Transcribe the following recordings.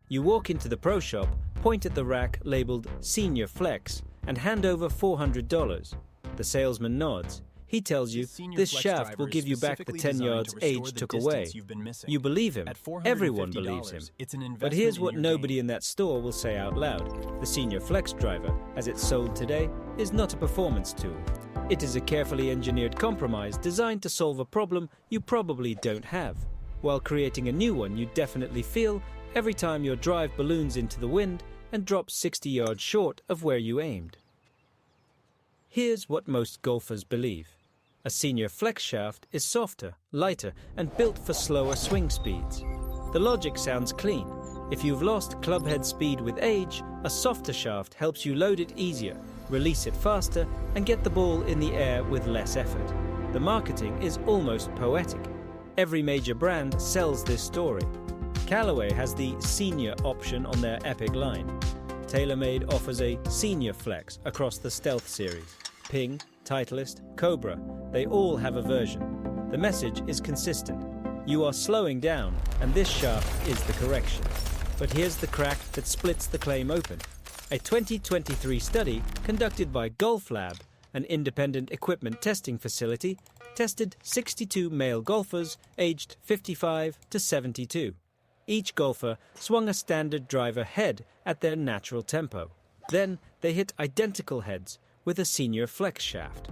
You walk into the pro shop, point at the rack labeled Senior Flex, and hand over $400. The salesman nods. He tells you this shaft will give you back the 10 yards age took away. You believe him. Everyone believes him. But here's what nobody in that store will say out loud. The Senior Flex driver, as it's sold today, is not a performance tool. It is a carefully engineered compromise designed to solve a problem you probably don't have, while creating a new one you definitely feel every time your drive balloons into the wind and drops 60 yards short of where you aimed. Here's what most golfers believe. A Senior Flex shaft is softer, lighter, and built for slower swing speeds. The logic sounds clean. If you've lost clubhead speed with age, a softer shaft helps you load it easier, release it faster, and get the ball in the air with less effort. The marketing is almost poetic. Every major brand sells this story. Callaway has the Senior option on their Epic line. TaylorMade offers a Senior Flex across the Stealth series. Ping, Titleist, Cobra, they all have a version. The message is consistent. You are slowing down, and this shaft is the correction. But here's the crack that splits the claim open. A 2023 study conducted by Golf Lab, an independent equipment testing facility, tested 62 male golfers aged 55 to 72. Each golfer swung a standard driver head at their natural tempo. Then they hit identical heads with a Senior Flex shaft.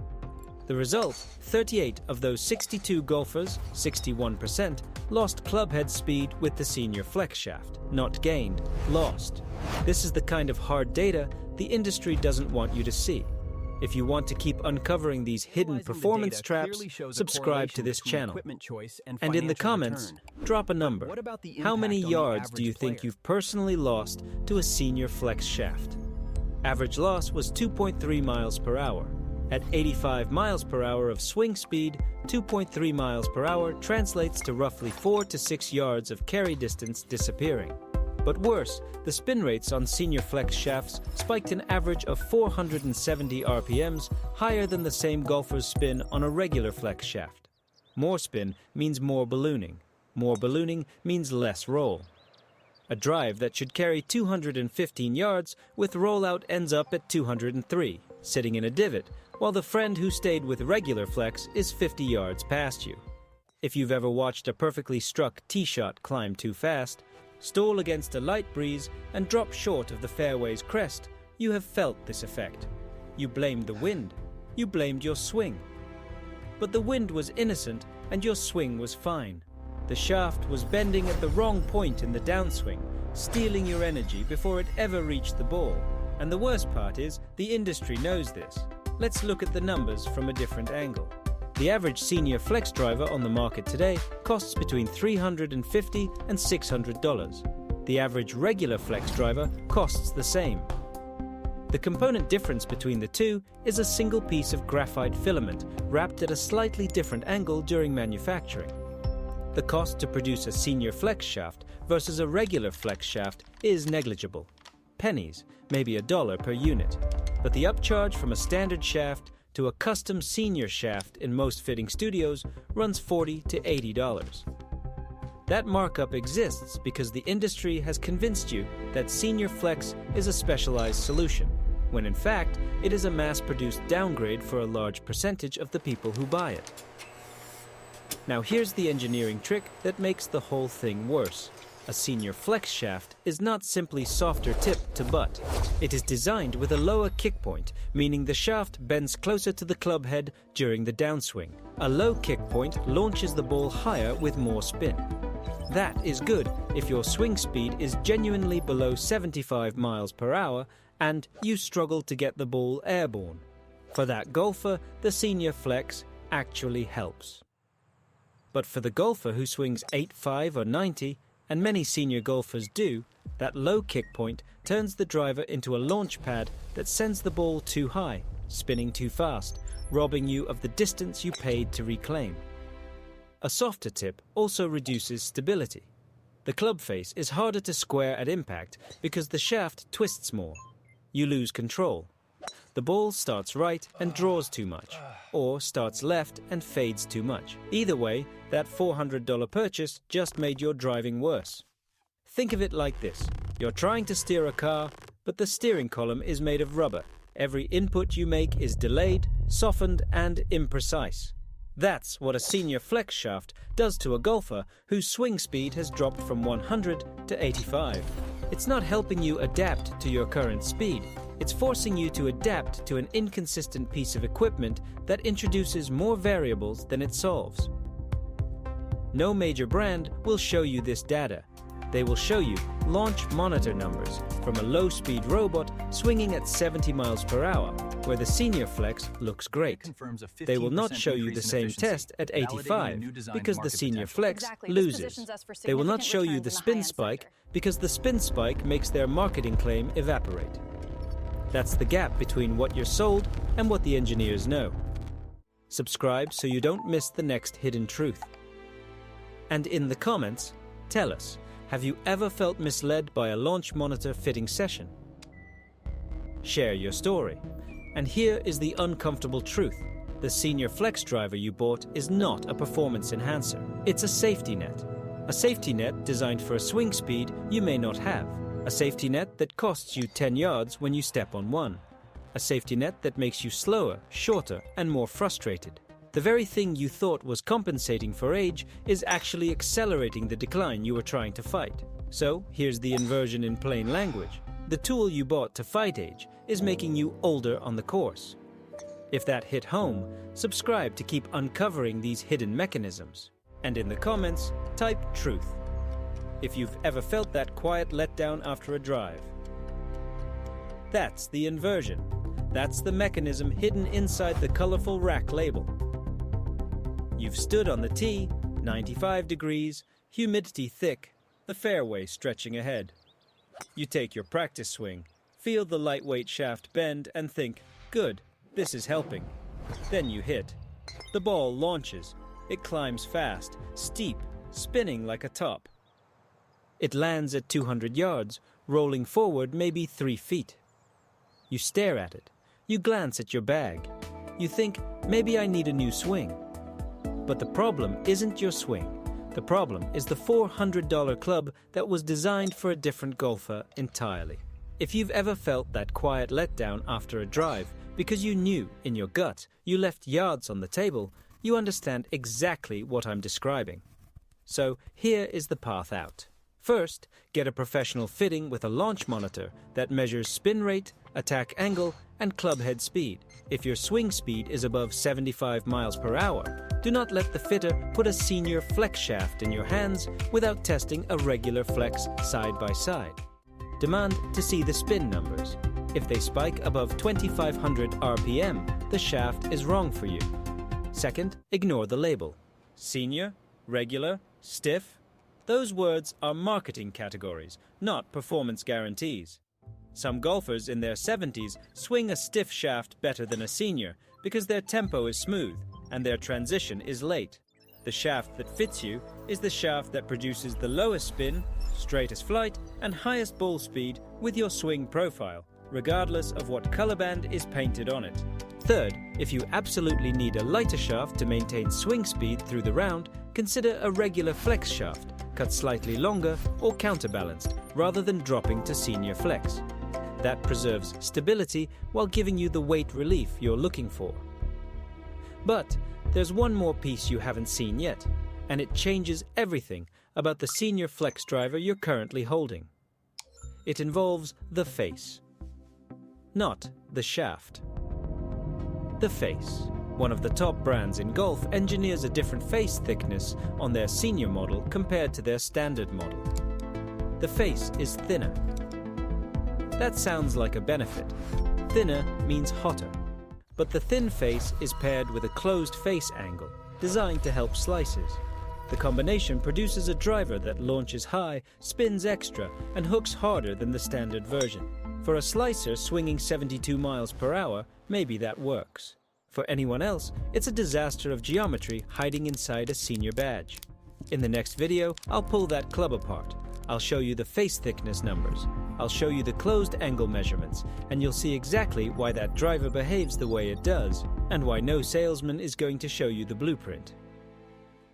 The result, 38 of those 62 golfers, 61%, lost clubhead speed with the Senior Flex shaft. Not gained, lost. This is the kind of hard data the industry doesn't want you to see. If you want to keep uncovering these hidden performance traps, subscribe to this channel. And in the comments, drop a number. How many yards do you think you've personally lost to a Senior Flex shaft? Average loss was 2.3 miles per hour. At 85 miles per hour of swing speed, 2.3 miles per hour translates to roughly 4 to 6 yards of carry distance disappearing. But worse, the spin rates on Senior Flex shafts spiked an average of 470 RPMs, higher than the same golfer's spin on a regular Flex shaft. More spin means more ballooning. More ballooning means less roll. A drive that should carry 215 yards with rollout ends up at 203, sitting in a divot, while the friend who stayed with regular Flex is 50 yards past you. If you've ever watched a perfectly struck tee shot climb too fast, stall against a light breeze, and drop short of the fairway's crest, you have felt this effect. You blamed the wind. You blamed your swing. But the wind was innocent and your swing was fine. The shaft was bending at the wrong point in the downswing, stealing your energy before it ever reached the ball. And the worst part is, the industry knows this. Let's look at the numbers from a different angle. The average Senior Flex driver on the market today costs between $350 and $600. The average regular Flex driver costs the same. The component difference between the two is a single piece of graphite filament wrapped at a slightly different angle during manufacturing. The cost to produce a Senior Flex shaft versus a regular Flex shaft is negligible. Pennies, maybe $1 per unit. But the upcharge from a standard shaft to a custom Senior shaft in most fitting studios runs $40 to $80. That markup exists because the industry has convinced you that Senior Flex is a specialized solution, when in fact it is a mass-produced downgrade for a large percentage of the people who buy it. Now here's the engineering trick that makes the whole thing worse. A Senior Flex shaft is not simply softer tip to butt. It is designed with a lower kick point, meaning the shaft bends closer to the club head during the downswing. A low kick point launches the ball higher with more spin. That is good if your swing speed is genuinely below 75 miles per hour and you struggle to get the ball airborne. For that golfer, the Senior Flex actually helps. But for the golfer who swings 85 or 90, and many senior golfers do, that low kick point turns the driver into a launch pad that sends the ball too high, spinning too fast, robbing you of the distance you paid to reclaim. A softer tip also reduces stability. The club face is harder to square at impact because the shaft twists more. You lose control. The ball starts right and draws too much, or starts left and fades too much. Either way, that $400 purchase just made your driving worse. Think of it like this. You're trying to steer a car, but the steering column is made of rubber. Every input you make is delayed, softened, and imprecise. That's what a senior flex shaft does to a golfer whose swing speed has dropped from 100 to 85. It's not helping you adapt to your current speed. It's forcing you to adapt to an inconsistent piece of equipment that introduces more variables than it solves. No major brand will show you this data. They will show you launch monitor numbers from a low-speed robot swinging at 70 miles per hour, where the senior flex looks great. They will not show you the same test at 85 because the senior flex loses. They will not show you the spin spike because the spin spike makes their marketing claim evaporate. That's the gap between what you're sold and what the engineers know. Subscribe so you don't miss the next hidden truth. And in the comments, tell us, have you ever felt misled by a launch monitor fitting session? Share your story. And here is the uncomfortable truth. The senior flex driver you bought is not a performance enhancer. It's a safety net. A safety net designed for a swing speed you may not have. A safety net that costs you 10 yards when you step on one. A safety net that makes you slower, shorter, and more frustrated. The very thing you thought was compensating for age is actually accelerating the decline you were trying to fight. So, here's the inversion in plain language. The tool you bought to fight age is making you older on the course. If that hit home, subscribe to keep uncovering these hidden mechanisms. And in the comments, type truth. If you've ever felt that quiet letdown after a drive. That's the inversion. That's the mechanism hidden inside the colorful rack label. You've stood on the tee, 95 degrees, humidity thick, the fairway stretching ahead. You take your practice swing, feel the lightweight shaft bend and think, good, this is helping. Then you hit. The ball launches. It climbs fast, steep, spinning like a top. It lands at 200 yards, rolling forward maybe 3 feet. You stare at it. You glance at your bag. You think, maybe I need a new swing. But the problem isn't your swing. The problem is the $400 club that was designed for a different golfer entirely. If you've ever felt that quiet letdown after a drive because you knew in your gut you left yards on the table, you understand exactly what I'm describing. So here is the path out. First, get a professional fitting with a launch monitor that measures spin rate, attack angle, and club head speed. If your swing speed is above 75 miles per hour, do not let the fitter put a senior flex shaft in your hands without testing a regular flex side by side. Demand to see the spin numbers. If they spike above 2500 RPM, the shaft is wrong for you. Second, ignore the label. Senior, regular, stiff. Those words are marketing categories, not performance guarantees. Some golfers in their 70s swing a stiff shaft better than a senior because their tempo is smooth and their transition is late. The shaft that fits you is the shaft that produces the lowest spin, straightest flight, and highest ball speed with your swing profile, regardless of what color band is painted on it. Third, if you absolutely need a lighter shaft to maintain swing speed through the round, consider a regular flex shaft, cut slightly longer or counterbalanced, rather than dropping to senior flex. That preserves stability while giving you the weight relief you're looking for. But there's one more piece you haven't seen yet, and it changes everything about the senior flex driver you're currently holding. It involves the face, not the shaft. The face. One of the top brands in golf engineers a different face thickness on their senior model compared to their standard model. The face is thinner. That sounds like a benefit. Thinner means hotter. But the thin face is paired with a closed face angle, designed to help slices. The combination produces a driver that launches high, spins extra, and hooks harder than the standard version. For a slicer swinging 72 miles per hour, maybe that works. For anyone else, it's a disaster of geometry hiding inside a senior badge. In the next video, I'll pull that club apart. I'll show you the face thickness numbers. I'll show you the closed angle measurements, and you'll see exactly why that driver behaves the way it does, and why no salesman is going to show you the blueprint.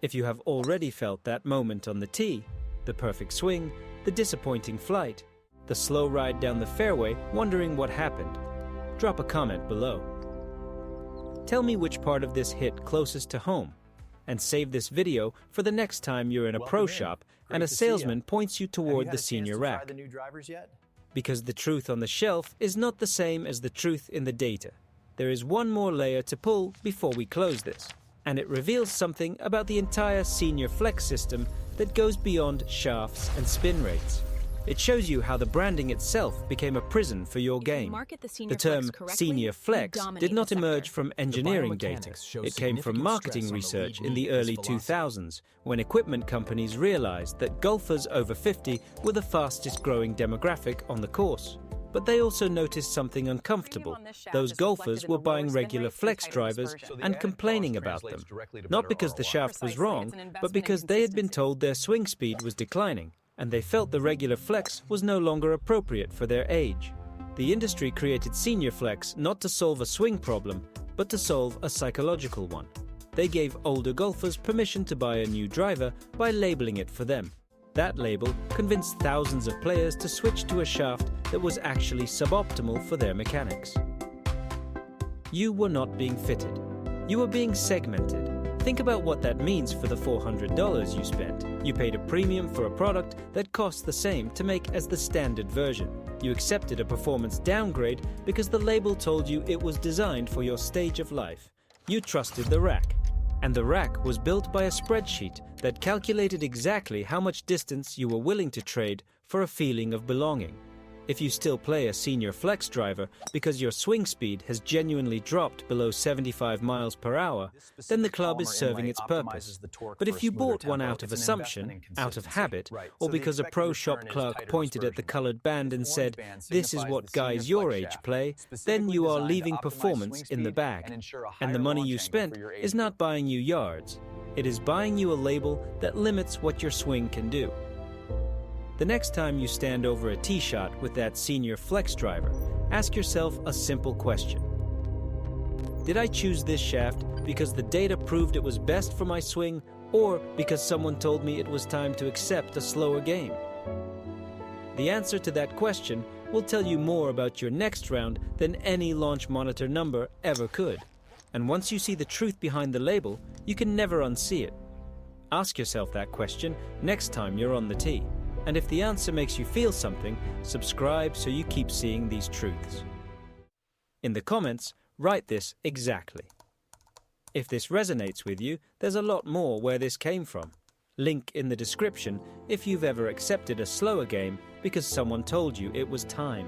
If you have already felt that moment on the tee, the perfect swing, the disappointing flight, the slow ride down the fairway wondering what happened? Drop a comment below. Tell me which part of this hit closest to home, and save this video for the next time you're in a pro shop and a salesman points you toward the senior rack. Because the truth on the shelf is not the same as the truth in the data. There is one more layer to pull before we close this, and it reveals something about the entire senior flex system that goes beyond shafts and spin rates. It shows you how the branding itself became a prison for your game. The term senior flex did not emerge from engineering data. It came from marketing research in the early 2000s, when equipment companies realized that golfers over 50 were the fastest growing demographic on the course. But they also noticed something uncomfortable. Those golfers were buying regular flex drivers and complaining about them. Not because the shaft was wrong, but because they had been told their swing speed was declining, and they felt the regular flex was no longer appropriate for their age. The industry created senior flex not to solve a swing problem, but to solve a psychological one. They gave older golfers permission to buy a new driver by labeling it for them. That label convinced thousands of players to switch to a shaft that was actually suboptimal for their mechanics. You were not being fitted. You were being segmented. Think about what that means for the $400 you spent. You paid a premium for a product that cost the same to make as the standard version. You accepted a performance downgrade because the label told you it was designed for your stage of life. You trusted the rack. And the rack was built by a spreadsheet that calculated exactly how much distance you were willing to trade for a feeling of belonging. If you still play a senior flex driver because your swing speed has genuinely dropped below 75 miles per hour, then the club is serving its purpose. But if you bought one out of assumption, out of habit, or because a pro shop clerk pointed at the colored band and said, "This is what guys your age play," then you are leaving performance in the bag. And the money you spent is not buying you yards. It is buying you a label that limits what your swing can do. The next time you stand over a tee shot with that senior flex driver, ask yourself a simple question. Did I choose this shaft because the data proved it was best for my swing, or because someone told me it was time to accept a slower game? The answer to that question will tell you more about your next round than any launch monitor number ever could. And once you see the truth behind the label, you can never unsee it. Ask yourself that question next time you're on the tee. And if the answer makes you feel something, subscribe so you keep seeing these truths. In the comments, write this exactly. If this resonates with you, there's a lot more where this came from. Link in the description if you've ever accepted a slower game because someone told you it was time.